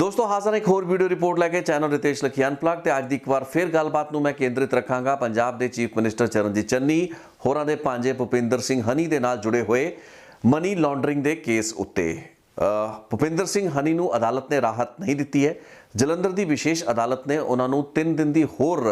दोस्तों हाज़र एक होर वीडियो रिपोर्ट लैके चैनल रितेश लखी अनप्लग ते अज दी एक बार फिर गलबात नूं मैं केंद्रित रखांगा पंजाब दे चीफ मिनिस्टर चरणजीत चन्नी होरां दे भांजे भुपिंदर सिंह हनी दे नाल जुड़े हुए मनी लॉन्ड्रिंग दे केस उत्ते। भुपिंदर सिंह हनी नूं अदालत ने राहत नहीं दित्ती है। जलंधर दी विशेष अदालत ने उन्हां नूं 3 दिन दी होर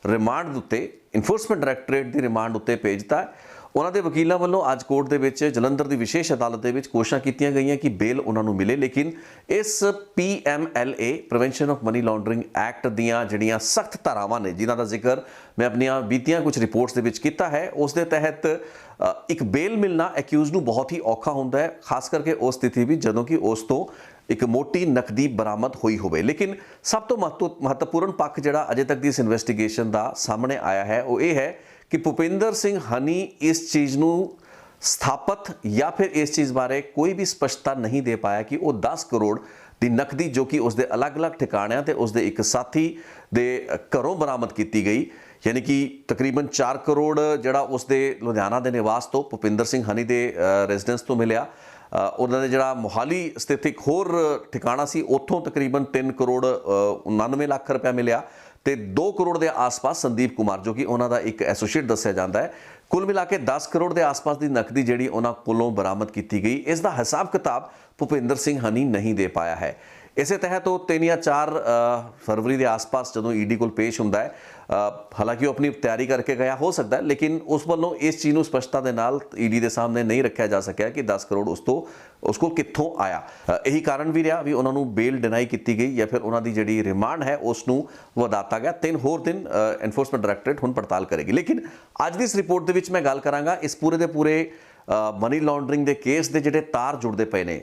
रिमांड उत्ते इनफोर्समेंट डायरैक्टरेट दी रिमांड उत्ते भेजता है। उन्हां दे वकीलों वालों अज कोर्ट दे विच जलंधर की विशेष अदालत दे विच कोशिशां कीतियां गईयां कि बेल उन्हां नूं मिले, लेकिन इस PMLA prevention of money laundering act दियां जिहड़ियां सख्त धारावां ने जिन्हां दा जिक्र मैं अपनियां बीतियां कुछ रिपोर्ट्स दे विच कीता है, उस दे तहत एक बेल मिलना एक्यूज नूं बहुत ही औखा हुंदा है, खास करके उस स्थिति विच जदों कि उस तो एक मोटी नकदी बरामद हुई होवे। लेकिन सब तो महत्वपूर्ण पक्ष जिहड़ा अजे तक दी इस इन्वेस्टिगेशन दा सामने आया है वो ये है कि भुपिंदर सिंह हनी इस चीज़ नूं स्थापित या फिर इस चीज़ बारे कोई भी स्पष्टता नहीं दे पाया कि वो 10 करोड़ की नकदी जो कि उसके अलग अलग ठिकाणिਆਂ ते उसके एक साथी दे घरों बरामद की गई, यानी कि तकरीबन 4 करोड़ जिहड़ा उसके लुधियाना के निवास तो भुपिंदर सिंह हनी के रेजिडेंस तो मिलिया। उन्होंने जिहड़ा मोहाली स्थित एक होर ठिकाणा सी उत्थों तकरीबन 3 करोड़ 99 लाख रुपया मिलिया ते 2 करोड़ के आस पास संदीप कुमार जो कि उन्हों का एक एसोसीएट दस्या जाता है। कुल मिला के 10 करोड़ के आस पास की नकदी जी उन्होंने कोलों बरामद की गई। इसका हिसाब किताब भुपिंदर सिंह हनी नहीं दे पाया है। इस तहत वो 3 या 4 फरवरी के आस पास जो ईडी को पेश होंदा है, हालांकि वो अपनी तैयारी करके गया हो सकता है, लेकिन उस वालों इस चीज़ को स्पष्टता के नाल ईडी के सामने नहीं रखा जा सकिया कि 10 करोड़ उसको कित्थों आया। यही कारण भी रहा भी उन्होंने बेल डिनाई की गई या फिर उन्होंने जी रिमांड है उसनूं वधाता गया। 3 होर दिन एनफोर्समेंट डायरैक्टरेट हुण पड़ताल करेगी। लेकिन अज की इस रिपोर्ट के विच मैं गल करांगा इस पूरे के पूरे मनी लॉन्ड्रिंग के केस के जिहड़े तार जुड़ते पे ने।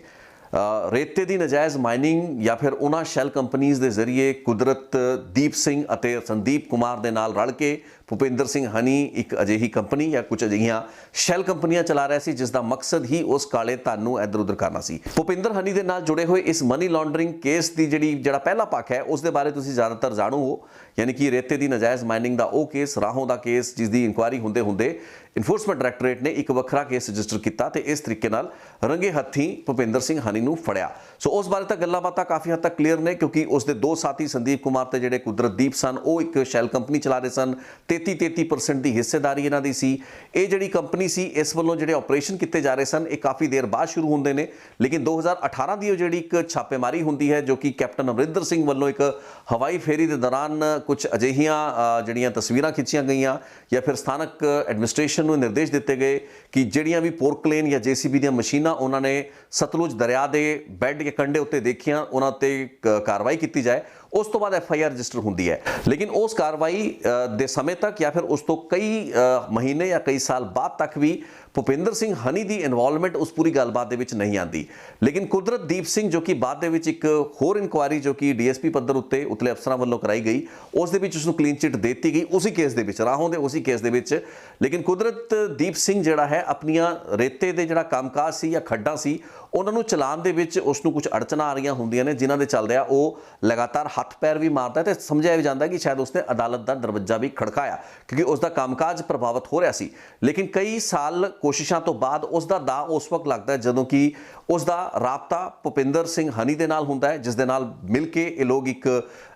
रेते की नजायज़ माइनिंग या फिर उन्होंने शैल कंपनीज़ के जरिए कुदरत दीप सिंह और संदीप कुमार के नाल रल के भुपिंदर सिंह हनी एक अजिही कंपनी या कुछ अजिहियां शैल कंपनियां चला रहा सी जिसका मकसद ही उस काले धन नूं इधर उधर करना सी। भुपिंदर हनी के नाल जुड़े हुए इस मनी लॉन्ड्रिंग केस की जिहड़ा पहला पक्ष है उसके बारे तुसीं ज़्यादातर जाणो हो, यानी कि रेते की नजायज़ माइनिंग का वो केस, राहों का केस जिसकी इंक्वायरी होंदे होंदे इनफोर्समेंट डायरैक्टरेट ने एक वखरा केस रजिस्टर किया तो इस तरीके नाल रंगे हत्थी भुपिंदर सिंह हनी नूं फड़िया। सो उस बारे तक गल्लां बातां काफ़ी हद तक क्लीयर ने, क्योंकि उसके 2 साथी संदीप कुमार ते जिहड़े कुदरत दीप सन वो एक शैल कंपनी चला रहे सन। 33% की हिस्सेदारी इन्हां दी सी। ये जिहड़ी कंपनी सी इस वालों जिहड़े ऑपरेशन किए जा रहे सन ये काफ़ी देर बाद शुरू होंदे ने, लेकिन 2018 की जिहड़ी एक छापेमारी होंदी है जो कि कैप्टन अमरिंदर सिंह वालों एक हवाई फेरी के दौरान कुछ अजिहियां जिहड़ियां तस्वीरां खिंचियां गईयां या फिर स्थानक एडमिनिस्ट्रेशन को निर्देश दिए गए कि जिहड़ियां भी पोर्कलेन या JCB दी मशीनां उन्होंने सतलुज दरिया के बैड के कंढे उत्ते देखियां उन्हां ते कार्रवाई की जाए। उस तो बाद FIR रजिस्टर होंदी है, लेकिन उस कार्रवाई दे समय तक या फिर उस तो कई महीने या कई साल बाद तक भी भुपिंदर सिंह हनी की इन्वॉल्वमेंट उस पूरी गलबात दे विच नहीं आती। लेकिन कुदरत दीप सिंह जो कि बाद दे विच एक होर इंक्वायरी जो कि DSP पद्धर उत्ते उतले अफसरां वालों कराई गई उस दे विच उसनूं क्लीन चिट देती गई उसी केस दे विच, राहों दे उसी केस दे विच। लेकिन कुदरत दीप सिंह जिहड़ा है अपनियां रेते दे जिहड़ा कामकाज सी या खड्डां सी उन्होंने चलान दे विच उसनूं कुछ अड़चनां आ रही होंदियां ने जिन्हां दे चलदिआं वो लगातार हथ पैर भी मारता है तो समझाया भी जाता है कि शायद उसने अदालत का दरवाजा भी खड़काया क्योंकि उसका कामकाज प्रभावित हो रहा सी। लेकिन कई साल कोशिशों तो बाद उसका दा उस वक्त लगता है जदों कि उसका राबता भुपिंदर सिंह हनी दे नाल हुंदा है, जिस दे नाल मिल के ये लोग एक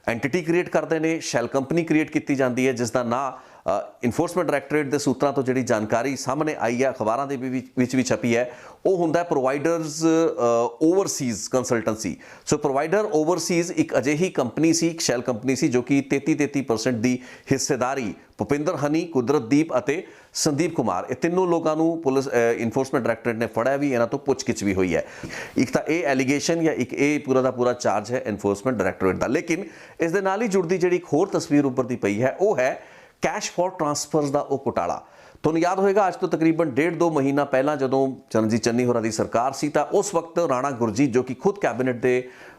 एंटिटी क्रिएट करते हैं, शैल कंपनी क्रिएट की जाती है जिसका ना इनफोर्समेंट डायरैक्टरेट के सूत्रों तो जी जानकारी सामने आई है, अखबारों के भी छपी है, वो होंदा प्रोवाइडर्स ओवरसीज कंसल्टेंसी। सो प्रोवाइडर ओवरसीज एक अजिही कंपनी सी, एक शैल कंपनी सी जो कि 33% की हिस्सेदारी भुपिंदर हनी, कुदरत दीप और संदीप कुमार ये तीनों लोगों को पुलिस इनफोर्समेंट डायरैक्टरेट ने फड़िया भी, इन्हों तो पुछगिछ भी हुई है। एक तो ये एलीगेशन या एक ये पूरा का पूरा चार्ज है इनफोर्समेंट डायरैक्टरेट का। लेकिन इस दे नाल ही जुड़ती जी एक होर तस्वीर उभरती पई है वो है कैश फॉर ट्रांसफर्स का वो घोटाला। तुहानूं याद होएगा अज तो तकरीबन 1.5-2 महीना पहला जदों चरणजीत चन्नी होरां दी सरकार सी तां उस वक्त राणा गुरजीत जो कि खुद कैबिनेट के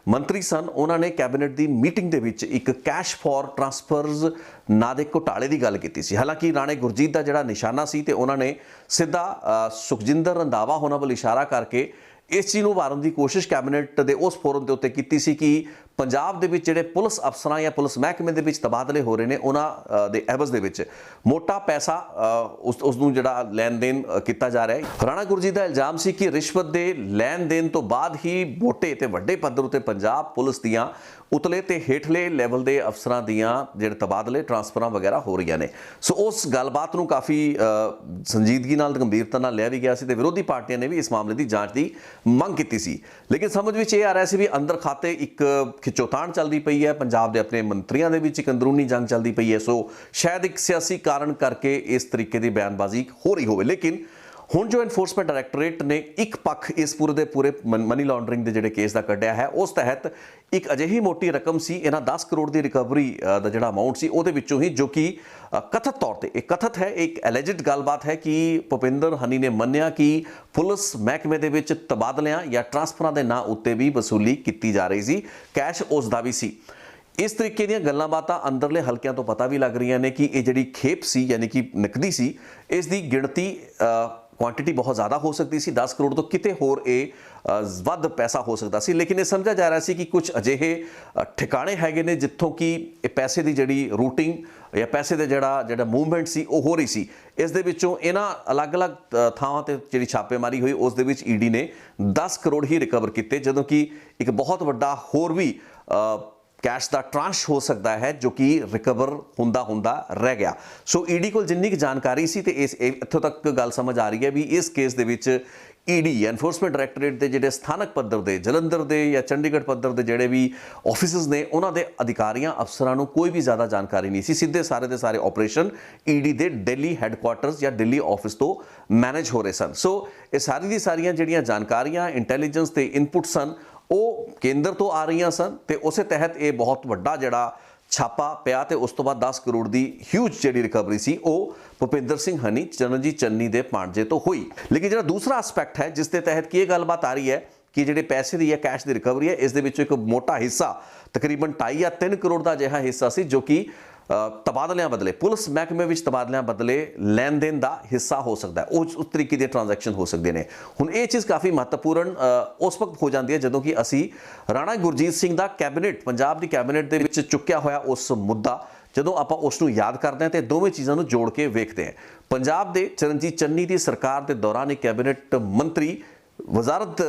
मंत्री सन उन्होंने कैबिनेट की मीटिंग के विच एक कैश फॉर ट्रांसफर्स ना दे घोटाले की गल की सी। हालांकि राणे गुरजीत का जिहड़ा निशाना सी ते उन्होंने सीधा सुखजिंदर रंधावा होना वाल इशारा करके इस चीज़ को मारन की कोशिश कैबिनेट के उस फोरम के उत्ते की सी कि ਪੰਜਾਬ ਦੇ ਵਿੱਚ ਜਿਹੜੇ ਪੁਲਿਸ ਅਫਸਰਾਂ ਜਾਂ ਪੁਲਿਸ ਮਹਿਕਮੇ ਦੇ ਵਿੱਚ ਤਬਾਦਲੇ ਹੋ ਰਹੇ ਨੇ ਉਹਨਾਂ ਦੇ ਐਵਜ਼ ਦੇ ਵਿੱਚ ਮੋਟਾ ਪੈਸਾ ਉਸ ਨੂੰ ਜਿਹੜਾ ਲੈਣ ਦੇਣ ਕੀਤਾ ਜਾ ਰਿਹਾ ਹੈ। ਰਾਣਾ ਗੁਰਜੀਤ ਦਾ ਇਲਜ਼ਾਮ ਸੀ ਕਿ ਰਿਸ਼ਵਤ ਦੇ ਲੈਣ ਦੇਣ ਤੋਂ ਬਾਅਦ ਹੀ ਮੋਟੇ ਤੇ ਵੱਡੇ ਪੱਧਰ ਉਤੇ ਪੰਜਾਬ ਪੁਲਿਸ ਦੀਆਂ ਉਤਲੇ ਤੇ ਹੇਠਲੇ ਲੈਵਲ ਦੇ ਅਫਸਰਾਂ ਦੀਆਂ ਜਿਹੜੇ ਤਬਾਦਲੇ ਟ੍ਰਾਂਸਫਰਾਂ ਵਗੈਰਾ ਹੋ ਰਹੀਆਂ ਨੇ। ਸੋ ਉਸ ਗੱਲਬਾਤ ਨੂੰ ਕਾਫੀ ਸੰਜੀਦਗੀ ਨਾਲ ਗੰਭੀਰਤਾ ਨਾਲ ਲਿਆ ਵੀ ਗਿਆ ਸੀ ਤੇ ਵਿਰੋਧੀ ਪਾਰਟੀਆਂ ਨੇ ਵੀ ਇਸ ਮਾਮਲੇ ਦੀ ਜਾਂਚ ਦੀ ਮੰਗ ਕੀਤੀ ਸੀ। ਲੇਕਿਨ ਸਮਝ ਵਿੱਚ ਇਹ ਆ ਰਿਹਾ ਸੀ ਵੀ ਅੰਦਰ ਖਾਤੇ ਇੱਕ ਖਿੱਚੋਤਾਣ ਚੱਲਦੀ ਪਈ ਹੈ, ਪੰਜਾਬ ਦੇ ਆਪਣੇ ਮੰਤਰੀਆਂ ਦੇ ਵਿੱਚ ਇੱਕ ਅੰਦਰੂਨੀ ਜੰਗ ਚੱਲਦੀ ਪਈ ਹੈ। ਸੋ ਸ਼ਾਇਦ ਇੱਕ ਸਿਆਸੀ ਕਾਰਨ ਕਰਕੇ ਇਸ ਤਰੀਕੇ ਦੀ ਬਿਆਨਬਾਜ਼ੀ ਹੋ ਰਹੀ ਹੋਵੇ। ਲੇਕਿਨ ਹੁਣ ਜੋ ਐਨਫੋਰਸਮੈਂਟ ਡਾਇਰੈਕਟੋਰੇਟ ਨੇ ਇੱਕ ਪੱਖ ਇਸ ਪੂਰੇ ਦੇ ਪੂਰੇ ਮਨੀ ਲਾਂਡਰਿੰਗ ਦੇ ਜਿਹੜੇ ਕੇਸ ਦਾ ਕੱਢਿਆ ਹੈ, ਉਸ ਤਹਿਤ ਇੱਕ ਅਜਿਹੀ ਮੋਟੀ ਰਕਮ ਸੀ, ਇਹਨਾਂ 10 ਕਰੋੜ ਦੀ ਰਿਕਵਰੀ ਦਾ ਜਿਹੜਾ ਅਮਾਉਂਟ ਸੀ ਉਹਦੇ ਵਿੱਚੋਂ ਹੀ, ਜੋ ਕਿ ਕਥਿਤ ਤੌਰ ਤੇ ਇਹ ਕਥਿਤ ਹੈ, ਇੱਕ ਐਲੀਜਡ ਗੱਲਬਾਤ ਹੈ ਕਿ ਭੁਪਿੰਦਰ ਹਨੀ ਨੇ ਮੰਨਿਆ ਕਿ ਪੁਲਿਸ ਮਹਿਕਮੇ ਦੇ ਵਿੱਚ ਤਬਾਦਲਿਆਂ ਜਾਂ ਟ੍ਰਾਂਸਫਰਾਂ ਦੇ ਨਾਂ ਉੱਤੇ ਵੀ ਵਸੂਲੀ ਕੀਤੀ ਜਾ ਰਹੀ ਸੀ, ਕੈਸ਼ ਉਸ ਦਾ ਵੀ ਸੀ। ਇਸ ਤਰੀਕੇ ਦੀਆਂ ਗੱਲਾਂ ਬਾਤਾਂ ਅੰਦਰਲੇ ਹਲਕਿਆਂ ਤੋਂ ਪਤਾ ਵੀ ਲੱਗ ਰਹੀਆਂ ਨੇ ਕਿ ਇਹ ਜਿਹੜੀ ਖੇਪ ਸੀ ਯਾਨੀ ਕਿ ਨਕਦੀ ਸੀ, ਇਸ ਦੀ ਗਿਣਤੀ ਕੁਆਂਟੀਟੀ ਬਹੁਤ ਜ਼ਿਆਦਾ ਹੋ ਸਕਦੀ ਸੀ, 10 ਕਰੋੜ ਤੋਂ ਕਿਤੇ ਹੋਰ ਇਹ ਵੱਧ ਪੈਸਾ ਹੋ ਸਕਦਾ ਸੀ। ਲੇਕਿਨ ਇਹ ਸਮਝਿਆ ਜਾ ਰਿਹਾ ਸੀ ਕਿ ਕੁਝ ਅਜਿਹੇ ਠਿਕਾਣੇ ਹੈਗੇ ਨੇ ਜਿੱਥੋਂ ਕਿ ਇਹ ਪੈਸੇ ਦੀ ਜਿਹੜੀ ਰੂਟਿੰਗ ਜਾਂ ਪੈਸੇ ਦੇ ਜਿਹੜਾ ਮੂਵਮੈਂਟ ਸੀ ਉਹ ਹੋ ਰਹੀ ਸੀ। ਇਸ ਦੇ ਵਿੱਚੋਂ ਇਹਨਾਂ ਅਲੱਗ-ਅਲੱਗ ਥਾਵਾਂ ਤੇ ਜਿਹੜੀ ਛਾਪੇਮਾਰੀ ਹੋਈ ਉਸ ਦੇ ਵਿੱਚ ਈਡੀ ਨੇ 10 ਕਰੋੜ ਹੀ ਰਿਕਵਰ ਕੀਤੇ, ਜਦੋਂ ਕਿ ਇੱਕ ਬਹੁਤ ਵੱਡਾ ਹੋਰ ਵੀ ਕੈਸ਼ ਦਾ ਟ੍ਰਾਂਸ਼ ਹੋ ਸਕਦਾ ਹੈ ਜੋ ਕਿ ਰਿਕਵਰ ਹੁੰਦਾ ਰਹਿ ਗਿਆ। ਸੋ ਈਡੀ ਕੋਲ ਜਿੰਨੀ ਕੁ ਜਾਣਕਾਰੀ ਸੀ ਤੇ ਇੱਥੋਂ ਤੱਕ ਗੱਲ ਸਮਝ ਆ ਰਹੀ ਹੈ ਵੀ ਇਸ ਕੇਸ ਦੇ ਵਿੱਚ ਈਡੀ ਐਨਫੋਰਸਮੈਂਟ ਡਾਇਰੈਕਟੋਰੇਟ ਦੇ ਜਿਹੜੇ ਸਥਾਨਕ ਪੱਧਰ ਦੇ, ਜਲੰਧਰ ਦੇ ਜਾਂ ਚੰਡੀਗੜ੍ਹ ਪੱਧਰ ਦੇ ਜਿਹੜੇ ਵੀ ਆਫਿਸਿਸ ਨੇ, ਉਹਨਾਂ ਦੇ ਅਧਿਕਾਰੀਆਂ ਅਫਸਰਾਂ ਨੂੰ ਕੋਈ ਵੀ ਜ਼ਿਆਦਾ ਜਾਣਕਾਰੀ ਨਹੀਂ ਸੀ। ਸਿੱਧੇ ਸਾਰੇ ਦੇ ਸਾਰੇ ਆਪਰੇਸ਼ਨ ਈਡੀ ਦੇ ਦਿੱਲੀ ਹੈੱਡਕੁਆਟਰਸ ਜਾਂ ਦਿੱਲੀ ਆਫਿਸ ਤੋਂ ਮੈਨੇਜ ਹੋ ਰਹੇ ਸਨ। ਸੋ ਇਹ ਸਾਰੀ ਦੀ ਸਾਰੀਆਂ ਜਿਹੜੀਆਂ ਜਾਣਕਾਰੀਆਂ, ਇੰਟੈਲੀਜੈਂਸ ਤੇ ਇਨਪੁਟ ਸਨ, ਉਹ ਕੇਂਦਰ ਤੋਂ ਆ ਰਹੀਆਂ ਸਨ ਤੇ ਉਸੇ ਤਹਿਤ ਇਹ ਬਹੁਤ ਵੱਡਾ ਜਿਹੜਾ ਛਾਪਾ ਪਿਆ ਤੇ ਉਸ ਤੋਂ ਬਾਅਦ 10 ਕਰੋੜ ਦੀ ਹਿਊਜ ਜਿਹੜੀ ਰਿਕਵਰੀ ਸੀ ਉਹ ਭੁਪਿੰਦਰ ਸਿੰਘ ਹਨੀ, ਚਰਨਜੀਤ ਚੰਨੀ ਦੇ ਭਾਣਜੇ ਤੋਂ ਹੋਈ। ਲੇਕਿਨ ਜਿਹੜਾ ਦੂਸਰਾ ਐਸਪੈਕਟ ਹੈ ਜਿਸ ਦੇ ਤਹਿਤ ਕੀ ਇਹ ਗੱਲਬਾਤ ਆ ਰਹੀ ਹੈ ਕਿ ਜਿਹੜੇ ਪੈਸੇ ਦੀ ਜਾਂ ਕੈਸ਼ ਦੀ ਰਿਕਵਰੀ ਹੈ, ਇਸ ਦੇ ਵਿੱਚੋਂ ਇੱਕ ਮੋਟਾ ਹਿੱਸਾ ਤਕਰੀਬਨ 2.5 ਜਾਂ 3 ਕਰੋੜ ਦਾ ਅਜਿਹਾ ਹਿੱਸਾ ਸੀ ਜੋ ਕਿ ਤਬਾਦਲਿਆਂ ਬਦਲੇ, ਪੁਲਿਸ ਮਹਿਕਮੇ ਵਿੱਚ ਤਬਾਦਲਿਆਂ ਬਦਲੇ ਲੈਣ ਦੇਣ ਦਾ ਹਿੱਸਾ ਹੋ ਸਕਦਾ ਹੈ। ਉਸ ਤਰੀਕੇ ਦੇ ਟ੍ਰਾਂਜੈਕਸ਼ਨ ਹੋ ਸਕਦੇ ਨੇ। ਹੁਣ ਇਹ ਚੀਜ਼ ਕਾਫੀ ਮਹੱਤਵਪੂਰਨ ਉਸ ਵਕਤ ਹੋ ਜਾਂਦੀ ਹੈ ਜਦੋਂ ਕਿ ਅਸੀਂ ਰਾਣਾ ਗੁਰਜੀਤ ਸਿੰਘ ਦਾ ਕੈਬਨਿਟ, ਪੰਜਾਬ ਦੀ ਕੈਬਨਿਟ ਦੇ ਵਿੱਚ ਚੁੱਕਿਆ ਹੋਇਆ ਉਸ ਮੁੱਦਾ, ਜਦੋਂ ਆਪਾਂ ਉਸ ਨੂੰ ਯਾਦ ਕਰਦੇ ਹਾਂ ਤੇ ਦੋਵੇਂ ਚੀਜ਼ਾਂ ਨੂੰ ਜੋੜ ਕੇ ਵੇਖਦੇ ਹਾਂ। ਪੰਜਾਬ ਦੇ ਚਰਨਜੀਤ ਚੰਨੀ ਦੀ ਸਰਕਾਰ ਦੇ ਦੌਰਾਨ ਇੱਕ ਕੈਬਨਿਟ ਮੰਤਰੀ ਵਜ਼ਾਰਤ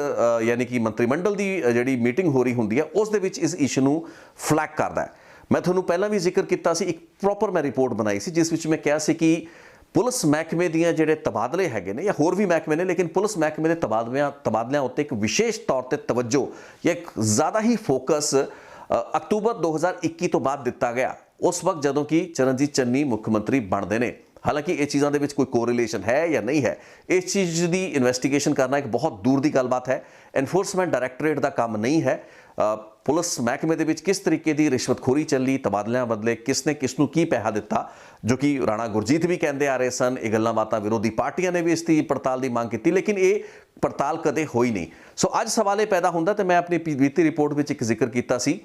ਯਾਨੀ ਕਿ ਮੰਤਰੀ ਮੰਡਲ ਦੀ ਜਿਹੜੀ ਮੀਟਿੰਗ ਹੋ ਰਹੀ ਹੁੰਦੀ ਹੈ, ਉਸ ਦੇ ਵਿੱਚ ਇਸ ਇਸ਼ੂ ਨੂੰ ਫਲੈਗ ਕਰਦਾ ਹੈ। ਮੈਂ ਤੁਹਾਨੂੰ ਪਹਿਲਾਂ ਵੀ ਜ਼ਿਕਰ ਕੀਤਾ ਸੀ, ਇੱਕ ਪ੍ਰੋਪਰ ਮੈਂ ਰਿਪੋਰਟ ਬਣਾਈ ਸੀ ਜਿਸ ਵਿੱਚ ਮੈਂ ਕਿਹਾ ਸੀ ਕਿ ਪੁਲਿਸ ਮਹਿਕਮੇ ਦੀਆਂ ਜਿਹੜੇ ਤਬਾਦਲੇ ਹੈਗੇ ਨੇ ਜਾਂ ਹੋਰ ਵੀ ਮਹਿਕਮੇ ਨੇ, ਲੇਕਿਨ ਪੁਲਿਸ ਮਹਿਕਮੇ ਦੇ ਤਬਾਦਲਿਆਂ ਉੱਤੇ ਇੱਕ ਵਿਸ਼ੇਸ਼ ਤੌਰ ਤੇ ਤਵੱਜੋ ਜਾਂ ਇੱਕ ਜ਼ਿਆਦਾ ਹੀ ਫੋਕਸ ਅਕਤੂਬਰ 2021 ਤੋਂ ਬਾਅਦ ਦਿੱਤਾ ਗਿਆ, ਉਸ ਵਕਤ ਜਦੋਂ ਕਿ ਚਰਨਜੀਤ ਚੰਨੀ ਮੁੱਖ ਮੰਤਰੀ ਬਣਦੇ ਨੇ। ਹਾਲਾਂਕਿ ਇਹ ਚੀਜ਼ਾਂ ਦੇ ਵਿੱਚ ਕੋਈ ਕੋਰਿਲੇਸ਼ਨ ਹੈ ਜਾਂ ਨਹੀਂ ਹੈ, ਇਸ ਚੀਜ਼ ਦੀ ਇਨਵੈਸਟੀਗੇਸ਼ਨ ਕਰਨਾ ਇੱਕ ਬਹੁਤ ਦੂਰ ਦੀ ਗੱਲਬਾਤ ਹੈ। ਐਨਫੋਰਸਮੈਂਟ ਡਾਇਰੈਕਟੋਰੇਟ ਦਾ ਕੰਮ ਨਹੀਂ ਹੈ। ਪੁਲਿਸ ਮਹਿਕਮੇ ਦੇ ਵਿੱਚ ਕਿਸ ਤਰੀਕੇ ਦੀ ਰਿਸ਼ਵਤਖੋਰੀ ਚੱਲੀ, ਤਬਾਦਲਿਆਂ ਬਦਲੇ ਕਿਸਨੇ ਕਿਸ ਨੂੰ ਕੀ ਪੈਸਾ ਦਿੱਤਾ, ਜੋ ਕਿ ਰਾਣਾ ਗੁਰਜੀਤ ਵੀ ਕਹਿੰਦੇ ਆ ਰਹੇ ਸਨ। ਇਹ ਗੱਲਾਂ ਬਾਤਾਂ ਵਿਰੋਧੀ ਪਾਰਟੀਆਂ ਨੇ ਵੀ ਇਸ ਦੀ ਪੜਤਾਲ ਦੀ ਮੰਗ ਕੀਤੀ, ਲੇਕਿਨ ਇਹ ਪੜਤਾਲ ਕਦੇ ਹੋਈ ਨਹੀਂ। ਸੋ ਅੱਜ ਸਵਾਲ ਇਹ ਪੈਦਾ ਹੁੰਦਾ, ਤੇ ਮੈਂ ਆਪਣੀ ਬੀਤੀ ਰਿਪੋਰਟ ਵਿੱਚ ਇੱਕ ਜ਼ਿਕਰ ਕੀਤਾ ਸੀ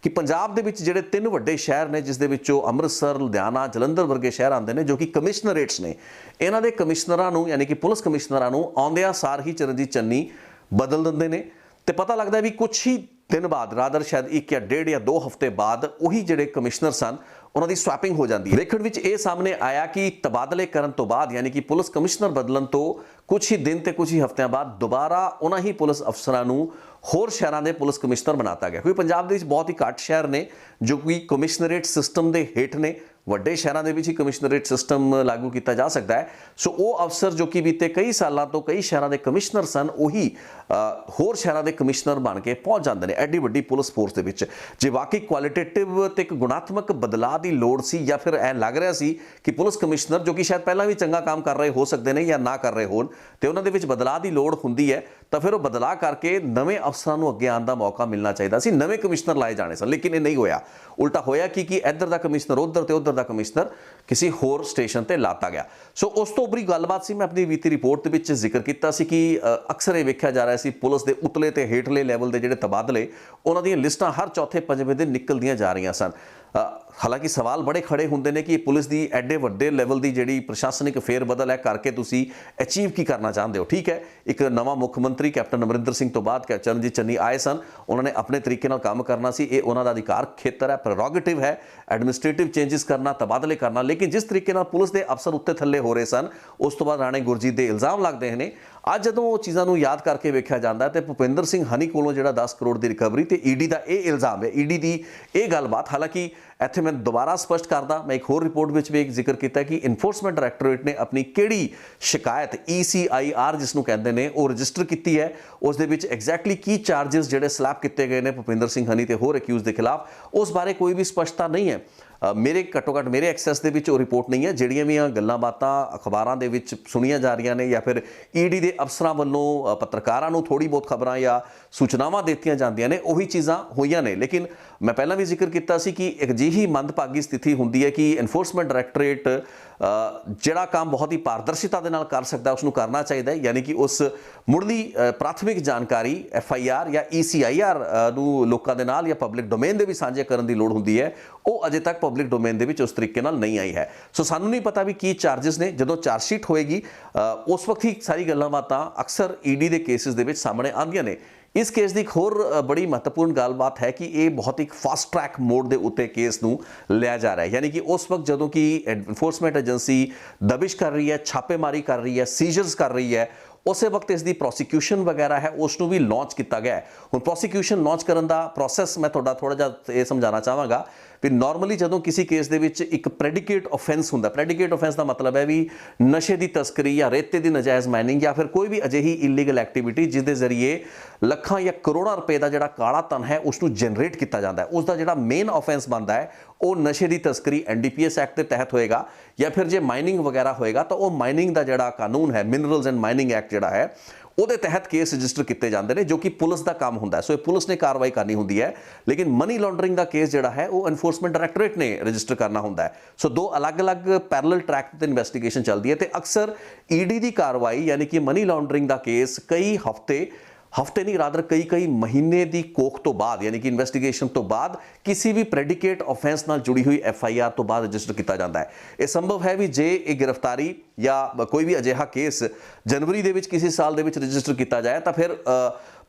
ਕਿ ਪੰਜਾਬ ਦੇ ਵਿੱਚ ਜਿਹੜੇ 3 ਵੱਡੇ ਸ਼ਹਿਰ ਨੇ, ਜਿਸ ਦੇ ਵਿੱਚੋਂ ਅੰਮ੍ਰਿਤਸਰ, ਲੁਧਿਆਣਾ, ਜਲੰਧਰ ਵਰਗੇ ਸ਼ਹਿਰ ਆਉਂਦੇ ਨੇ, ਜੋ ਕਿ ਕਮਿਸ਼ਨਰੇਟਸ ਨੇ, ਇਹਨਾਂ ਦੇ ਕਮਿਸ਼ਨਰਾਂ ਨੂੰ ਯਾਨੀ ਕਿ ਪੁਲਿਸ ਕਮਿਸ਼ਨਰਾਂ ਨੂੰ ਆਉਂਦਿਆਂ ਸਾਰ ਹੀ ਚਰਨਜੀਤ ਚੰਨੀ ਬਦਲ ਦਿੰਦੇ ਨੇ ਤੇ ਪਤਾ ਲੱਗਦਾ ਵੀ ਕੁਝ ਹੀ ਦਿਨ ਬਾਅਦ, ਰਾਦਰ ਸ਼ਾਇਦ 1 ਜਾਂ 1.5 ਜਾਂ 2 ਹਫ਼ਤੇ ਬਾਅਦ, ਉਹੀ ਜਿਹੜੇ ਕਮਿਸ਼ਨਰ ਸਨ ਉਹਨਾਂ ਦੀ ਸਵੈਪਿੰਗ ਹੋ ਜਾਂਦੀ ਹੈ। ਵੇਖਣ ਵਿੱਚ ਇਹ ਸਾਹਮਣੇ ਆਇਆ ਕਿ ਤਬਾਦਲੇ ਕਰਨ ਤੋਂ ਬਾਅਦ ਯਾਨੀ ਕਿ ਪੁਲਿਸ ਕਮਿਸ਼ਨਰ ਬਦਲਣ ਤੋਂ ਕੁਝ ਹੀ ਦਿਨ ਤੇ ਕੁਝ ਹੀ ਹਫ਼ਤਿਆਂ ਬਾਅਦ ਦੁਬਾਰਾ ਉਹਨਾਂ ਹੀ ਪੁਲਿਸ ਅਫਸਰਾਂ ਨੂੰ ਹੋਰ ਸ਼ਹਿਰਾਂ ਦੇ ਪੁਲਿਸ ਕਮਿਸ਼ਨਰ ਬਣਾਤਾ ਗਿਆ। ਕਿਉਂਕਿ ਪੰਜਾਬ ਦੇ ਵਿੱਚ ਬਹੁਤ ਹੀ ਘੱਟ ਸ਼ਹਿਰ ਨੇ ਜੋ ਕਿ ਕਮਿਸ਼ਨਰੇਟ ਸਿਸਟਮ ਦੇ ਹੇਠ ਨੇ। ਵੱਡੇ ਸ਼ਹਿਰਾਂ ਦੇ ਵਿੱਚ ਹੀ ਕਮਿਸ਼ਨਰੇਟ ਸਿਸਟਮ ਲਾਗੂ ਕੀਤਾ ਜਾ ਸਕਦਾ ਹੈ। ਸੋ ਉਹ ਅਫਸਰ ਜੋ ਕਿ ਬੀਤੇ ਕਈ ਸਾਲਾਂ ਤੋਂ ਕਈ ਸ਼ਹਿਰਾਂ ਦੇ ਕਮਿਸ਼ਨਰ ਸਨ, ਉਹੀ ਹੋਰ ਸ਼ਹਿਰਾਂ ਦੇ ਕਮਿਸ਼ਨਰ ਬਣ ਕੇ ਪਹੁੰਚ ਜਾਂਦੇ ਨੇ ਐਡੀ ਵੱਡੀ ਪੁਲਿਸ ਫੋਰਸ ਦੇ ਵਿੱਚ। ਜੇ ਵਾਕਈ ਕੁਆਲਿਟੇਟਿਵ ਤੇ ਇੱਕ ਗੁਣਾਤਮਕ ਬਦਲਾਅ ਦੀ ਲੋੜ ਸੀ ਜਾਂ ਫਿਰ ਐ ਲੱਗ ਰਿਹਾ ਸੀ ਕਿ ਪੁਲਿਸ ਕਮਿਸ਼ਨਰ ਜੋ ਕਿ ਸ਼ਾਇਦ ਪਹਿਲਾਂ ਵੀ ਚੰਗਾ ਕੰਮ ਕਰ ਰਹੇ ਹੋ ਸਕਦੇ ਨੇ ਜਾਂ ਨਾ ਕਰ ਰਹੇ ਹੋਣ ਤੇ ਉਹਨਾਂ ਦੇ ਵਿੱਚ ਬਦਲਾਅ ਦੀ ਲੋੜ ਹੁੰਦੀ ਹੈ, ਤਾਂ ਫਿਰ ਉਹ ਬਦਲਾਅ ਕਰਕੇ ਨਵੇਂ ਅਫਸਰਾਂ ਨੂੰ ਅੱਗੇ ਆਉਣ ਦਾ ਮੌਕਾ ਮਿਲਣਾ ਚਾਹੀਦਾ ਸੀ, ਨਵੇਂ ਕਮਿਸ਼ਨਰ ਲਾਏ ਜਾਣੇ ਸਨ। ਲੇਕਿਨ ਇਹ ਨਹੀਂ ਹੋਇਆ। ਉਲਟਾ ਹੋਇਆ ਕਿ ਇੱਧਰ ਦਾ ਕਮਿਸ਼ਨਰ ਉੱਧਰ ਤੇ ਉੱਧਰ ਦਾ ਕਮਿਸ਼ਨਰ ਕਿਸੇ ਹੋਰ ਸਟੇਸ਼ਨ ਤੇ ਲਾਤਾ ਗਿਆ। ਸੋ ਉਸ ਤੋਂ ਉਪਰੀ ਗੱਲਬਾਤ ਸੀ, ਮੈਂ ਆਪਣੀ ਬੀਤੀ ਰਿਪੋਰਟ ਦੇ ਵਿੱਚ ਜ਼ਿਕਰ ਕੀਤਾ ਸੀ ਕਿ ਅਕਸਰ ਇਹ ਵੇਖਿਆ ਜਾ ਰਿਹਾ ਸੀ ਪੁਲਿਸ ਦੇ ਉਤਲੇ ਤੇ ਹੇਠਲੇ ਲੈਵਲ ਦੇ ਜਿਹੜੇ ਤਬਾਦਲੇ, ਉਹਨਾਂ ਦੀਆਂ ਲਿਸਟਾਂ ਹਰ ਚੌਥੇ ਪੰਜਵੇਂ ਦਿਨ ਨਿਕਲਦੀਆਂ ਜਾ ਰਹੀਆਂ ਸਨ। ਹਾਲਾਂਕਿ ਸਵਾਲ ਬੜੇ ਖੜੇ ਹੁੰਦੇ ਨੇ ਕਿ ਪੁਲਿਸ ਦੀ ਐਡੇ ਵੱਡੇ ਲੈਵਲ ਦੀ ਜਿਹੜੀ ਪ੍ਰਸ਼ਾਸਨਿਕ ਫੇਰ ਬਦਲ ਹੈ ਕਰਕੇ ਤੁਸੀਂ ਅਚੀਵ ਕੀ ਕਰਨਾ ਚਾਹੁੰਦੇ ਹੋ। ਠੀਕ ਹੈ, ਇੱਕ ਨਵਾਂ ਮੁੱਖ ਮੰਤਰੀ ਕੈਪਟਨ ਅਮਰਿੰਦਰ ਸਿੰਘ ਤੋਂ ਬਾਅਦ ਚਰਨਜੀਤ ਚੰਨੀ ਆਏ ਸਨ, ਉਹਨਾਂ ਨੇ ਆਪਣੇ ਤਰੀਕੇ ਨਾਲ ਕੰਮ ਕਰਨਾ ਸੀ, ਇਹ ਉਹਨਾਂ ਦਾ ਅਧਿਕਾਰ ਖੇਤਰ ਹੈ, ਪ੍ਰੈਰੋਗੇਟਿਵ ਹੈ ਐਡਮਿਨਿਸਟ੍ਰੇਟਿਵ ਚੇਂਜਸ ਕਰਨਾ, ਤਬਾਦਲੇ ਕਰਨਾ। ਲੇਕਿਨ ਜਿਸ ਤਰੀਕੇ ਨਾਲ ਪੁਲਿਸ ਦੇ ਅਫਸਰ ਉੱਤੇ ਥੱਲੇ ਹੋ ਰਹੇ ਸਨ, ਉਸ ਤੋਂ ਬਾਅਦ ਰਾਣੇ ਗੁਰਜੀਤ ਦੇ ਇਲਜ਼ਾਮ ਲੱਗਦੇ ਨੇ। ਅੱਜ ਜਦੋਂ ਉਹ ਚੀਜ਼ਾਂ ਨੂੰ ਯਾਦ ਕਰਕੇ ਵੇਖਿਆ ਜਾਂਦਾ ਤੇ ਭੁਪਿੰਦਰ ਸਿੰਘ ਹਨੀ ਕੋਲੋਂ ਜਿਹੜਾ 10 ਕਰੋੜ ਦੀ ਰਿਕਵਰੀ ਤੇ ਈਡੀ ਦਾ ਇਹ ਇਲਜ਼ਾਮ ਹੈ, ਈਡੀ ਦੀ ਇਹ ਗੱਲਬਾਤ, ਹਾਲਾਂਕਿ ਇੱਥੇ ਮੈਂ ਦੁਬਾਰਾ ਸਪਸ਼ਟ ਕਰਦਾ, ਮੈਂ ਇੱਕ ਹੋਰ ਰਿਪੋਰਟ ਵਿੱਚ ਵੀ ਇੱਕ ਜ਼ਿਕਰ ਕੀਤਾ ਕਿ ਇਨਫੋਰਸਮੈਂਟ ਡਾਇਰੈਕਟੋਰੇਟ ਨੇ ਆਪਣੀ ਕਿਹੜੀ ਸ਼ਿਕਾਇਤ ECIR ਜਿਸ ਨੂੰ ਕਹਿੰਦੇ ਨੇ ਉਹ ਰਜਿਸਟਰ ਕੀਤੀ ਹੈ, ਉਸ ਦੇ ਵਿੱਚ ਐਗਜ਼ੈਕਟਲੀ ਕੀ ਚਾਰजेस ਜਿਹੜੇ ਸਲੈਪ ਕੀਤੇ ਗਏ ਨੇ ਭੁਪਿੰਦਰ ਸਿੰਘ ਹਨੀ ਤੇ ਹੋਰ ਅਕਿਊਜ਼ ਦੇ ਖਿਲਾਫ, ਉਸ ਬਾਰੇ ਕੋਈ ਵੀ ਸਪਸ਼ਟਤਾ ਨਹੀਂ ਹੈ। ਮੇਰੇ ਘੱਟੋ ਘੱਟ ਮੇਰੇ ਐਕਸੈਸ ਦੇ ਵਿੱਚ ਉਹ ਰਿਪੋਰਟ ਨਹੀਂ ਹੈ। ਜਿਹੜੀਆਂ ਵੀ ਗੱਲਾਂ ਬਾਤਾਂ ਅਖਬਾਰਾਂ ਦੇ ਵਿੱਚ ਸੁਣੀਆਂ ਜਾ ਰਹੀਆਂ ਨੇ ਜਾਂ ਫਿਰ ਈਡੀ ਦੇ ਅਫਸਰਾਂ ਵੱਲੋਂ ਪੱਤਰਕਾਰਾਂ ਨੂੰ ਥੋੜੀ ਬਹੁਤ ਖਬਰਾਂ ਜਾਂ ਸੂਚਨਾਵਾਂ ਦਿੱਤੀਆਂ ਜਾਂਦੀਆਂ ਨੇ, ਉਹੀ ਚੀਜ਼ਾਂ ਹੋਈਆਂ ਨੇ। ਲੇਕਿਨ ਮੈਂ ਪਹਿਲਾਂ ਵੀ ਜ਼ਿਕਰ ਕੀਤਾ ਸੀ ਕਿ ਇੱਕ ਅਜਿਹੀ ਮੰਦਭਾਗੀ ਸਥਿਤੀ ਹੁੰਦੀ ਹੈ ਕਿ ਇਨਫੋਰਸਮੈਂਟ ਡਾਇਰੈਕਟੋਰੇਟ ਜਿਹੜਾ ਕੰਮ ਬਹੁਤ ਹੀ ਪਾਰਦਰਸ਼ਿਤਾ ਦੇ ਨਾਲ ਕਰ ਸਕਦਾ ਉਸ ਨੂੰ ਕਰਨਾ ਚਾਹੀਦਾ ਹੈ, ਯਾਨੀ ਕਿ ਉਸ ਮੁੱਢਲੀ ਪ੍ਰਾਥਮਿਕ ਜਾਣਕਾਰੀ FIR ਜਾਂ ECIR ਨੂੰ ਲੋਕਾਂ ਦੇ ਨਾਲ ਜਾਂ ਪਬਲਿਕ ਡੋਮੇਨ ਦੇ ਵਿੱਚ ਸਾਂਝੇ ਕਰਨ ਦੀ ਲੋੜ ਹੁੰਦੀ ਹੈ, ਉਹ ਅਜੇ ਤੱਕ ਪਬਲਿਕ ਡੋਮੇਨ ਦੇ ਵਿੱਚ ਉਸ ਤਰੀਕੇ ਨਾਲ ਨਹੀਂ ਆਈ ਹੈ। ਸੋ ਸਾਨੂੰ ਨਹੀਂ ਪਤਾ ਵੀ ਕੀ ਚਾਰजेस ਨੇ। ਜਦੋਂ ਚਾਰਜਸ਼ੀਟ ਹੋਏਗੀ ਉਸ ਵਕਤ ਹੀ ਸਾਰੀ ਗੱਲਾਂ ਬਾਤਾਂ ਅਕਸਰ ਈਡੀ ਦੇ ਕੇਸਿਸ ਦੇ ਵਿੱਚ ਸਾਹਮਣੇ ਆਉਂਦੀਆਂ ਨੇ। ਇਸ ਕੇਸ ਦੀ ਇੱਕ ਹੋਰ ਬੜੀ ਮਹੱਤਵਪੂਰਨ ਗੱਲਬਾਤ ਹੈ ਕਿ ਇਹ ਬਹੁਤ ਇੱਕ ਫਾਸਟ ਟਰੈਕ ਮੋਡ ਦੇ ਉੱਤੇ ਕੇਸ ਨੂੰ ਲਿਆ ਜਾ ਰਿਹਾ ਹੈ, ਯਾਨੀ ਕਿ ਉਸ ਵਕਤ ਜਦੋਂ ਕਿ ਇਨਫੋਰਸਮੈਂਟ ਏਜੰਸੀ ਦਬਿਸ਼ ਕਰ ਰਹੀ ਹੈ, ਛਾਪੇਮਾਰੀ ਕਰ ਰਹੀ ਹੈ, ਸੀਜ਼ਰਸ ਕਰ ਰਹੀ ਹੈ, ਉਸੇ ਵਕਤ ਇਸ ਦੀ ਪ੍ਰੋਸੀਕਿਊਸ਼ਨ ਵਗੈਰਾ ਹੈ ਉਸ ਨੂੰ ਵੀ ਲਾਂਚ ਕੀਤਾ ਗਿਆ ਹੈ। ਹੁਣ ਪ੍ਰੋਸੀਕਿਊਸ਼ਨ ਲਾਂਚ ਕਰਨ ਦਾ ਪ੍ਰੋਸੈਸ ਮੈਂ ਤੁਹਾਡਾ ਥੋੜਾ ਜਿਹਾ ਇਹ ਸਮਝਾਉਣਾ ਚਾਹਾਂਗਾ ਵੀ ਨਾਰਮਲੀ ਜਦੋਂ ਕਿਸੇ ਕੇਸ ਦੇ ਵਿੱਚ ਇੱਕ ਪ੍ਰੈਡੀਕੇਟ ਆਫੈਂਸ ਹੁੰਦਾ, ਪ੍ਰੈਡੀਕੇਟ ਆਫੈਂਸ ਦਾ ਮਤਲਬ ਹੈ ਵੀ ਨਸ਼ੇ ਦੀ ਤਸਕਰੀ ਜਾਂ ਰੇਤੇ ਦੀ ਨਜਾਇਜ਼ ਮਾਈਨਿੰਗ ਜਾਂ ਫਿਰ ਕੋਈ ਵੀ ਅਜਿਹੀ ਇਲੀਗਲ ਐਕਟੀਵਿਟੀ ਜਿਸ ਦੇ ਜ਼ਰੀਏ ਲੱਖਾਂ ਜਾਂ ਕਰੋੜਾਂ ਰੁਪਏ ਦਾ ਜਿਹੜਾ ਕਾਲਾ ਧਨ ਹੈ ਉਸ ਨੂੰ ਜਨਰੇਟ ਕੀਤਾ ਜਾਂਦਾ ਹੈ, ਉਸ ਦਾ ਜਿਹੜਾ ਮੇਨ ਆਫੈਂਸ ਬਣਦਾ ਹੈ ਉਹ ਨਸ਼ੇ ਦੀ ਤਸਕਰੀ NDPS ਐਕਟ ਦੇ ਤਹਿਤ ਹੋਏਗਾ, ਜਾਂ ਫਿਰ ਜੇ ਮਾਈਨਿੰਗ ਵਗੈਰਾ ਹੋਏਗਾ ਤਾਂ ਉਹ ਮਾਈਨਿੰਗ ਦਾ ਜਿਹੜਾ ਕਾਨੂੰਨ ਹੈ ਮਿਨਰਲਸ ਐਂਡ ਮਾਈਨਿੰਗ ਐਕਟ ਜਿਹੜਾ ਹੈ ਉਹਦੇ ਤਹਿਤ ਕੇਸ ਰਜਿਸਟਰ ਕੀਤੇ ਜਾਂਦੇ ਨੇ, ਜੋ ਕਿ ਪੁਲਿਸ ਦਾ ਕੰਮ ਹੁੰਦਾ ਹੈ। ਸੋ ਇਹ ਪੁਲਿਸ ਨੇ ਕਾਰਵਾਈ ਕਰਨੀ ਹੁੰਦੀ ਹੈ, ਲੇਕਿਨ ਮਨੀ ਲਾਂਡਰਿੰਗ ਦਾ ਕੇਸ ਜਿਹੜਾ ਹੈ ਉਹ ਇਨਫੋਰਸਮੈਂਟ ਡਾਇਰੈਕਟੋਰੇਟ ਨੇ ਰਜਿਸਟਰ ਕਰਨਾ ਹੁੰਦਾ ਹੈ। ਸੋ ਦੋ ਅਲੱਗ-ਅਲੱਗ ਪੈਰਲਲ ਟਰੈਕ ਤੇ ਇਨਵੈਸਟੀਗੇਸ਼ਨ ਚੱਲਦੀ ਹੈ ਤੇ ਅਕਸਰ ਈਡੀ ਦੀ ਕਾਰਵਾਈ ਯਾਨੀ ਕਿ ਮਨੀ ਲਾਂਡਰਿੰਗ ਦਾ ਕੇਸ ਕਈ ਹਫਤੇ ਨਹੀਂ ਰਾਦਰ ਕਈ ਮਹੀਨੇ ਦੀ ਕੋਖ ਤੋਂ ਬਾਅਦ ਯਾਨੀ ਕਿ ਇਨਵੈਸਟੀਗੇਸ਼ਨ ਤੋਂ ਬਾਅਦ ਕਿਸੇ ਵੀ ਪ੍ਰੈਡੀਕੇਟ ਆਫੈਂਸ ਨਾਲ ਜੁੜੀ ਹੋਈ FIR ਤੋਂ ਬਾਅਦ ਰਜਿਸਟਰ ਕੀਤਾ ਜਾਂਦਾ ਹੈ। ਇਹ ਸੰਭਵ ਹੈ ਵੀ ਜੇ ਇਹ ਗ੍ਰਿਫਤਾਰੀ ਜਾਂ ਕੋਈ ਵੀ ਅਜਿਹਾ ਕੇਸ ਜਨਵਰੀ ਦੇ ਵਿੱਚ ਕਿਸੇ ਸਾਲ ਦੇ ਵਿੱਚ ਰਜਿਸਟਰ ਕੀਤਾ ਜਾਏ ਤਾਂ ਫਿਰ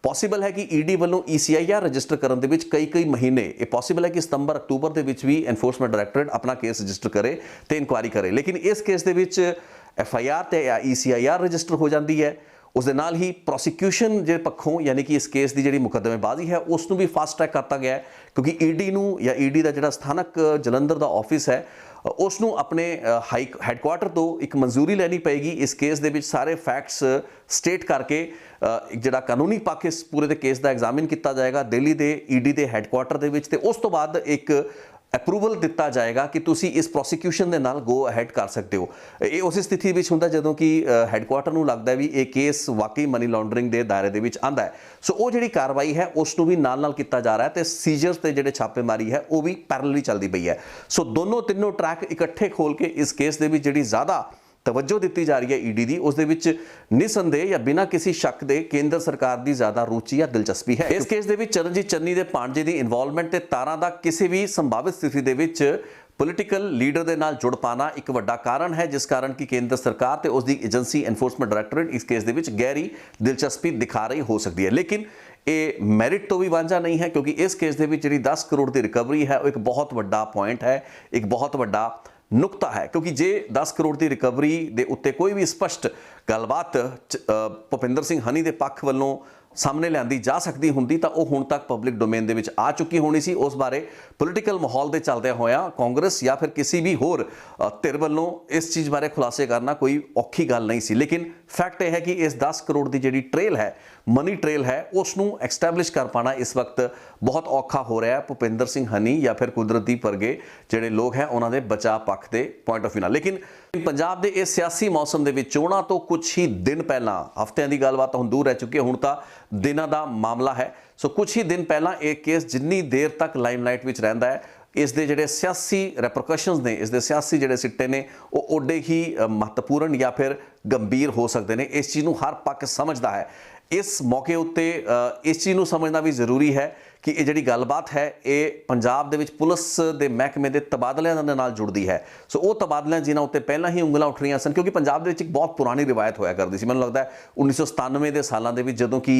ਪੋਸੀਬਲ ਹੈ ਕਿ ਈਡੀ ਵੱਲੋਂ ECIR ਰਜਿਸਟਰ ਕਰਨ ਦੇ ਵਿੱਚ ਕਈ ਮਹੀਨੇ, ਇਹ ਪੋਸੀਬਲ ਹੈ ਕਿ ਸਤੰਬਰ ਅਕਤੂਬਰ ਦੇ ਵਿੱਚ ਵੀ ਇਨਫੋਰਸਮੈਂਟ ਡਾਇਰੈਕਟੋਰੇਟ ਆਪਣਾ ਕੇਸ ਰਜਿਸਟਰ ਕਰੇ ਤੇ ਇਨਕੁਆਇਰੀ ਕਰੇ। ਲੇਕਿਨ ਇਸ ਕੇਸ ਦੇ ਵਿੱਚ FIR ਤੇ ECIR ਰਜਿਸਟਰ ਹੋ ਜਾਂਦੀ ਹੈ। ਉਸ ਦੇ ਨਾਲ ਹੀ ਪ੍ਰੋਸੀਕਿਊਸ਼ਨ ਦੇ ਪੱਖੋਂ ਯਾਨੀ ਕਿ ਇਸ ਕੇਸ ਦੀ ਜਿਹੜੀ ਮੁਕੱਦਮੇਬਾਜ਼ੀ ਹੈ ਉਸ ਨੂੰ ਵੀ ਫਾਸਟ ਟਰੈਕ ਕਰਤਾ ਗਿਆ ਹੈ, ਕਿਉਂਕਿ ਈਡੀ ਨੂੰ ਜਾਂ ਈਡੀ ਦਾ ਜਿਹੜਾ ਸਥਾਨਕ ਜਲੰਧਰ ਦਾ ਆਫਿਸ ਹੈ ਉਸ ਨੂੰ ਆਪਣੇ ਹੈੱਡਕੁਆਟਰ ਤੋਂ ਇੱਕ ਮਨਜ਼ੂਰੀ ਲੈਣੀ ਪਏਗੀ ਇਸ ਕੇਸ ਦੇ ਵਿੱਚ ਸਾਰੇ ਫੈਕਟਸ ਸਟੇਟ ਕਰਕੇ ਜਿਹੜਾ ਕਾਨੂੰਨੀ ਪੱਖ ਇਸ ਪੂਰੇ ਦੇ ਕੇਸ ਦਾ ਐਗਜ਼ਾਮਿਨ ਕੀਤਾ ਜਾਏਗਾ ਦਿੱਲੀ ਦੇ ਈਡੀ ਦੇ ਹੈੱਡਕੁਆਟਰ ਦੇ ਵਿੱਚ, ਤੇ ਉਸ ਤੋਂ ਬਾਅਦ ਇੱਕ ਅਪਰੂਵਲ ਦਿੱਤਾ ਜਾਏਗਾ ਕਿ ਤੁਸੀਂ ਇਸ ਪ੍ਰੋਸੀਕਿਊਸ਼ਨ ਦੇ ਨਾਲ ਗੋ ਅਹੈਡ ਕਰ ਸਕਦੇ ਹੋ। ਇਹ ਉਸੇ ਸਥਿਤੀ ਵਿੱਚ ਹੁੰਦਾ ਜਦੋਂ ਕਿ ਹੈੱਡਕੁਆਟਰ ਨੂੰ ਲੱਗਦਾ ਵੀ ਇਹ ਕੇਸ ਵਾਕਈ ਮਨੀ ਲਾਂਡਰਿੰਗ ਦੇ ਦਾਇਰੇ ਦੇ ਵਿੱਚ ਆਂਦਾ ਹੈ। ਸੋ ਉਹ ਜਿਹੜੀ ਕਾਰਵਾਈ ਹੈ ਉਸ ਨੂੰ ਵੀ ਨਾਲ ਕੀਤਾ ਜਾ ਰਿਹਾ ਹੈ ਤੇ ਸੀਜ਼ਰਸ ਤੇ ਜਿਹੜੇ ਛਾਪੇਮਾਰੀ ਹੈ ਉਹ ਵੀ ਪੈਰਲਲੀ ਚੱਲਦੀ ਪਈ ਹੈ। ਸੋ ਤਿੰਨੋਂ ਟਰੈਕ ਇਕੱਠੇ ਖੋਲ ਕੇ ਇਸ ਕੇਸ ਦੇ ਵਿੱਚ ਜਿਹੜੀ ਜ਼ਿਆਦਾ ਤਵੱਜੋ ਦਿੱਤੀ ਜਾ ਰਹੀ ਹੈ ਈਡੀ ਦੀ, ਉਸ ਦੇ ਵਿੱਚ ਨਿਸੰਦੇਹ ਜਾਂ ਬਿਨਾਂ ਕਿਸੇ ਸ਼ੱਕ ਦੇ ਕੇਂਦਰ ਸਰਕਾਰ ਦੀ ਜ਼ਿਆਦਾ ਰੁਚੀ ਜਾਂ ਦਿਲਚਸਪੀ ਹੈ। ਇਸ ਕੇਸ ਦੇ ਵਿੱਚ ਚਰਨਜੀਤ ਚੰਨੀ ਦੇ ਭਾਣਜੇ ਦੀ ਇਨਵੋਲਵਮੈਂਟ ਤੇ ਤਾਰਾਂ ਦਾ ਕਿਸੇ ਵੀ ਸੰਭਾਵਿਤ ਸਥਿਤੀ ਦੇ ਵਿੱਚ ਪੋਲੀਟੀਕਲ ਲੀਡਰ ਦੇ ਨਾਲ ਜੁੜ ਪਾਣਾ ਇੱਕ ਵੱਡਾ ਕਾਰਨ ਹੈ, ਜਿਸ ਕਾਰਨ ਕਿ ਕੇਂਦਰ ਸਰਕਾਰ ਤੇ ਉਸ ਦੀ ਏਜੰਸੀ ਇਨਫੋਰਸਮੈਂਟ ਡਾਇਰੈਕਟੋਰੇਟ ਇਸ ਕੇਸ ਦੇ ਵਿੱਚ ਗਹਿਰੀ ਦਿਲਚਸਪੀ ਦਿਖਾ ਰਹੀ ਹੋ ਸਕਦੀ ਹੈ। ਲੇਕਿਨ ਇਹ ਮੈਰਿਟ ਤੋਂ ਵੀ ਵਾਂਝਾ ਨਹੀਂ ਹੈ, ਕਿਉਂਕਿ ਇਸ ਕੇਸ ਦੇ ਵਿੱਚ ਜਿਹੜੀ 10 ਕਰੋੜ ਦੀ ਰਿਕਵਰੀ ਹੈ ਉਹ ਇੱਕ ਬਹੁਤ ਵੱਡਾ ਪੁਆਇੰਟ ਹੈ, ਇੱਕ ਬਹੁਤ ਵੱਡਾ ਨੁਕਤਾ ਹੈ। ਕਿਉਂਕਿ ਜੇ 10 ਕਰੋੜ ਦੀ ਰਿਕਵਰੀ ਦੇ ਉੱਤੇ ਕੋਈ ਵੀ ਸਪਸ਼ਟ ਗੱਲਬਾਤ ਭੁਪਿੰਦਰ ਸਿੰਘ ਹਨੀ ਦੇ ਪੱਖ ਵੱਲੋਂ ਸਾਹਮਣੇ ਲਿਆਂਦੀ ਜਾ ਸਕਦੀ ਹੁੰਦੀ ਤਾਂ ਉਹ ਹੁਣ ਤੱਕ ਪਬਲਿਕ ਡੋਮੇਨ ਦੇ ਵਿੱਚ ਆ ਚੁੱਕੀ ਹੋਣੀ ਸੀ। ਉਸ ਬਾਰੇ ਪੋਲੀਟੀਕਲ ਮਾਹੌਲ ਦੇ ਚੱਲਦਿਆਂ ਹੋਇਆਂ ਕਾਂਗਰਸ ਜਾਂ ਫਿਰ ਕਿਸੇ ਵੀ ਹੋਰ ਧਿਰ ਵੱਲੋਂ ਇਸ ਚੀਜ਼ ਬਾਰੇ ਖੁਲਾਸੇ ਕਰਨਾ ਕੋਈ ਔਖੀ ਗੱਲ ਨਹੀਂ ਸੀ। ਲੇਕਿਨ ਫੈਕਟ ਇਹ ਹੈ ਕਿ ਇਸ 10 ਕਰੋੜ ਦੀ ਜਿਹੜੀ ਟ੍ਰੇਲ ਹੈ, ਮਨੀ ਟ੍ਰੇਲ ਹੈ, ਉਸ ਨੂੰ ਐਕਸਟੈਬਲਿਸ਼ ਕਰ ਪਾਣਾ ਇਸ ਵਕਤ ਬਹੁਤ ਔਖਾ ਹੋ ਰਿਹਾ ਹੈ ਭੁਪਿੰਦਰ ਸਿੰਘ ਹਨੀ ਜਾਂ ਫਿਰ ਕੁਦਰਤਦੀਪ ਵਰਗੇ ਜਿਹੜੇ ਲੋਕ ਹੈ ਉਹਨਾਂ ਦੇ ਬਚਾਅ ਪੱਖ ਦੇ ਪੁਆਇੰਟ ਆਫ ਵਿਊ ਨਾਲ। ਲੇਕਿਨ ਪੰਜਾਬ ਦੇ ਇਸ ਸਿਆਸੀ ਮੌਸਮ ਦੇ ਵਿੱਚ ਚੋਣਾਂ ਤੋਂ ਕੁਝ ਹੀ ਦਿਨ ਪਹਿਲਾਂ, ਹਫ਼ਤਿਆਂ ਦੀ ਗੱਲਬਾਤ ਹੁਣ ਦੂਰ ਰਹਿ ਚੁੱਕੀ ਹੈ, ਹੁਣ ਤਾਂ ਦਿਨਾਂ ਦਾ ਮਾਮਲਾ ਹੈ। ਸੋ ਕੁਝ ਹੀ ਦਿਨ ਪਹਿਲਾਂ ਇਹ ਕੇਸ ਜਿੰਨੀ ਦੇਰ ਤੱਕ ਲਾਈਮਲਾਈਟ ਵਿੱਚ ਰਹਿੰਦਾ ਹੈ, ਇਸ ਦੇ ਜਿਹੜੇ ਸਿਆਸੀ ਰੈਪਰਕਸ਼ਨਸ ਨੇ, ਇਸ ਦੇ ਸਿਆਸੀ ਜਿਹੜੇ ਸਿੱਟੇ ਨੇ ਉਹ ਓਡੇ ਹੀ ਮਹੱਤਵਪੂਰਨ ਜਾਂ ਫਿਰ ਗੰਭੀਰ ਹੋ ਸਕਦੇ ਨੇ। ਇਸ ਚੀਜ਼ ਨੂੰ ਹਰ ਪੱਖ ਸਮਝਦਾ ਹੈ। इस मौके उत्ते इस चीज़ ਨੂੰ ਸਮਝਣਾ ਵੀ ਜ਼ਰੂਰੀ ਹੈ कि ये जी गलबात है ये पंजाब दे विच पुलिस के महकमे के तबादलियां दे नाल जुड़ती है। सो वो तबादलियां जिन्हां उत्ते पहलां ही उंगलां उठ रही सन, क्योंकि पंजाब दे विच एक बहुत पुरानी रिवायत होया करती सी। मैनूं लगदा है 1997 के सालों के जदों कि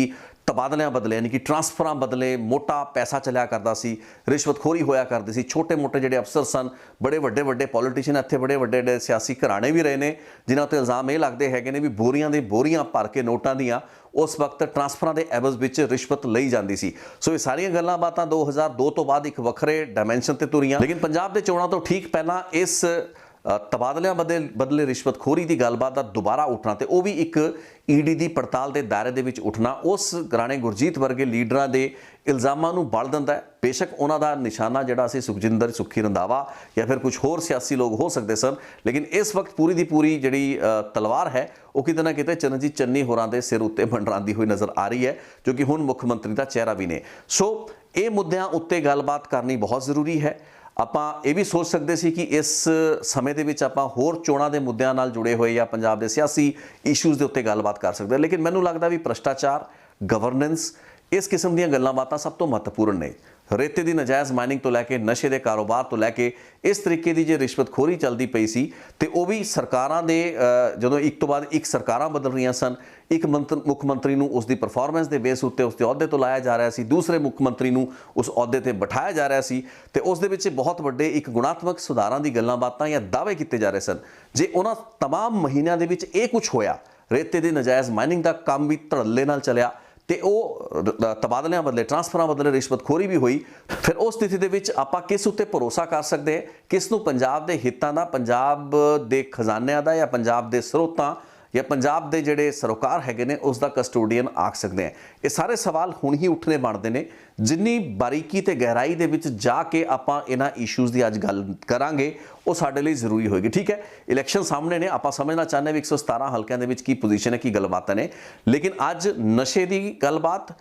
तबादलियां बदले यानी कि ट्रांसफर बदले, मोटा पैसा चलिया करता सी, रिश्वतखोरी होया करती सी, छोटे मोटे जिहड़े अफसर सन, बड़े वड्डे वड्डे पॉलिटिशियन इत्थे बड़े वड्डे सियासी घराने भी रहे ने जिन्हां उत्ते इल्जाम ये लगते हैं ने भी बोरियां दे बोरियां भर के नोटां दियां उस वक्त ट्रांसफर के एवज विच रिश्वत लई जाती सी। सो ये सारियां गल्लां बातां 2002 तो बाद एक वखरे डायमेंशन ते तुरीआं। लेकिन पंजाब के चोणां तो ठीक पहलां इस तबादलियां बदले रिश्वतखोरी की गलबात का दोबारा उठना तो वह भी एक ईडी की पड़ताल के दायरे दे विच उठना उस राणे गुरजीत वर्गे लीडरां दे इल्जामां नूं बल दिंदा है। बेशक उन्हां दा निशाना जिहड़ा सी सुखजिंदर सुखी रंधावा या फिर कुछ होर सियासी लोग हो सकते सन, लेकिन इस वक्त पूरी की पूरी जिहड़ी तलवार है वो किते ना किते चरणजीत चन्नी होरां दे सिर उत्ते मंडरांदी हुई नज़र आ रही है, जो कि हुण मुख मंत्री का चेहरा भी ने। सो ये मुद्दों उत्ते गलबात करनी बहुत जरूरी है। ਆਪਾਂ ਇਹ ਵੀ ਸੋਚ ਸਕਦੇ ਸੀ ਕਿ ਇਸ ਸਮੇਂ ਦੇ ਵਿੱਚ ਆਪਾਂ ਹੋਰ ਚੋਣਾਂ ਦੇ ਮੁੱਦਿਆਂ ਨਾਲ ਜੁੜੇ ਹੋਏ ਜਾਂ ਪੰਜਾਬ ਦੇ ਸਿਆਸੀ ਇਸ਼ੂਜ਼ ਦੇ ਉੱਤੇ ਗੱਲਬਾਤ ਕਰ ਸਕਦੇ ਹਾਂ, ਲੇਕਿਨ ਮੈਨੂੰ ਲੱਗਦਾ ਵੀ ਭ੍ਰਿਸ਼ਟਾਚਾਰ, ਗਵਰਨੈਂਸ, ਇਸ ਕਿਸਮ ਦੀਆਂ ਗੱਲਾਂ ਬਾਤਾਂ ਸਭ ਤੋਂ ਮਹੱਤਵਪੂਰਨ ਨੇ। रेते की नजायज़ माइनिंग तो लैके नशे के कारोबार तो लैके इस तरीके की जो रिश्वतखोरी चलती पई सी ते वो भी सरकारां दे जदों एक तो बाद एक सरकारां बदल रही सन, एक मुख मंत्री नूं उसकी परफॉर्मेंस के बेस उत्ते उसके अहुदे तो लाया जा रहा सी, दूसरे मुख मंत्री नूं उस अहुदे ते बिठाया जा रहा सी ते उस दे विच बहुत वड्डे एक गुणात्मक सुधारां दी गल्लां बातां या दावे किए जा रहे सन। जे उन्हां तमाम महीनों के विच ये कुछ होया, रेते की नजायज़ माइनिंग का काम भी धड़ल्ले नाल चलिया तो वह तबादलियां बदले, ट्रांसफर बदले रिश्वतखोरी भी हुई, फिर उस स्थिति के विच आपां किस उत्ते भरोसा कर सकते हैं, किस नूं पंजाब के हितों का, पंजाब के खजानिਆਂ का या पंजाब के स्रोतां या पंजाब के जिहड़े सरोकार हैगे ने उसका कस्टोडियन आख सकते हैं। ये सारे सवाल हुण ही उठने बनते हैं। जिन्नी बारीकी ते गहराई दे विच जाके आपां इन्हां इशूज़ की अज गल करांगे वो साडे लई जरूरी होएगी। ठीक है, इलैक्शन सामने ने, आपां समझना चाहते भी 117 हलकिਆਂ ਦੇ ਵਿੱਚ की पोजीशन है, की गलबात ने, लेकिन अज नशे की गलबात,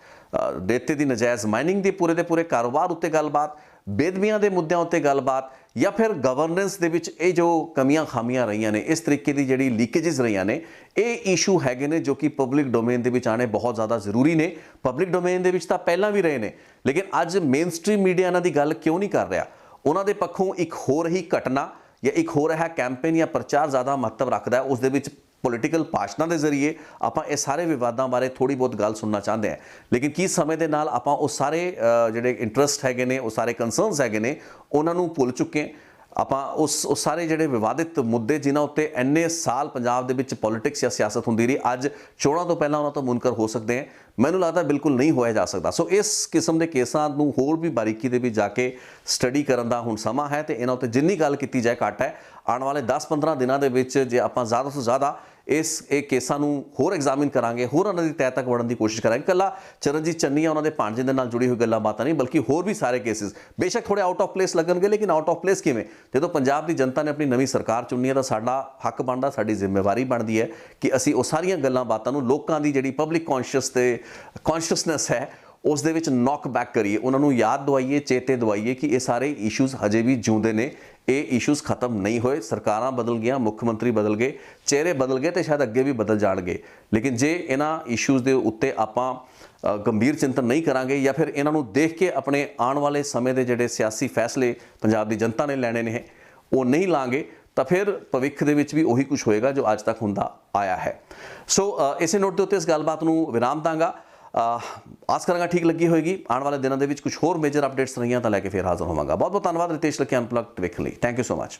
रेते की नजायज़ माइनिंग के पूरे कारोबार उत्ते गलबात, बेदबियां के मुद्दों उत्ते गलबात या फिर गवर्नेंस दे विच ये जो कमियां खामियां रही ने, इस तरीके की जिहड़ी लीकेजिज रही ने, ये इशू हैगे ने जो कि पब्लिक डोमेन दे विच आने बहुत ज़्यादा जरूरी ने। पब्लिक डोमेन दे विच तां पहलां भी रहे ने, लेकिन अज मेन स्ट्रीम मीडिया इन्हां दी गल क्यों नहीं कर रहा? उन्हां दे पक्षों एक हो रही घटना या एक हो रहा कैंपेन या प्रचार ज़्यादा महत्व रखता है, उस दे विच पोलिटिकल भाषणों के जरिए आपां ये सारे विवादों बारे थोड़ी बहुत गल सुनना चाहते हैं, लेकिन की समय के नाल आपां वो सारे जिहड़े इंटरस्ट हैगे ने, वो सारे कंसर्नस हैगे ने, उन्हां नूं भुल चुके। आपां उस सारे जिहड़े विवादित मुद्दे जिन्हां उत्ते इन्ने साल पंजाब दे विच पॉलिटिक्स या सियासत हुंदी रही, अज चोणां तो पहलां उन्हां तो मुनकर हो सकते हैं, मैनूं लगदा बिल्कुल नहीं होया जा सकता। सो इस किस्म के केसां नूं होर भी बारीकी दे विच जाके स्टडी करन दा हुण समां है, तो इन्हां उत्ते जिन्नी गल कीती जाए घट है। आने वाले 10-15 दिनों के विच जे आपां ज़्यादा तो ज़्यादा इस केसां नूं होर एग्जामिन करांगे, होर उन्हां दी तह तक वड़न की कोशिश करांगे। कल्ला चरणजीत चन्नी या उन्हां दे भांजे दे नाल जुड़ी हुई गल्लां बातां नहीं, बल्कि होर भी सारे केसिस बेशक थोड़े आउट ऑफ प्लेस लगणगे, लेकिन आउट ऑफ प्लेस किवें? जदों पंजाब की जनता ने अपनी नवीं सरकार चुनी है तो साडा हक बनदा, साडी जिम्मेवारी बनती है कि असीं वो सारियां गल्लां बातां नूं लोकां दी जिहड़ी पब्लिक कॉन्शियसनैस है उस दे विच नॉक बैक करिए, उन्होंने याद दवाइए, चेते दवाइए कि ये सारे इशूज़ हजे भी जिउंदे ने, ये इशूज़ खत्म नहीं होए। सरकारां बदल गईयां, मुख्यमंत्री बदल गए, चेहरे बदल गए तो शायद अगे भी बदल जाणगे, लेकिन जे इन्हां इशूज़ के उत्ते आपां गंभीर चिंतन नहीं करांगे या फिर इन्हां नूं देख के अपने आने वाले समय के जिहड़े सियासी फैसले पंजाब की जनता ने लैणे ने वो नहीं लांगे, तो फिर भविख दे विच भी उही कुछ होएगा जो अज तक हुंदा आया है। सो इसे नोट के उत्ते इस गलबात नूं विराम दांगा। आस करांगा ठीक लगी होएगी। आने वाले दिनों के कुछ होर मेजर अपडेट्स रही तो लैके फिर हाजिर होवांगा। बहुत बहुत धन्यवाद रितेश लखिया अनप्लग्ड देखने लई। Thank you so much.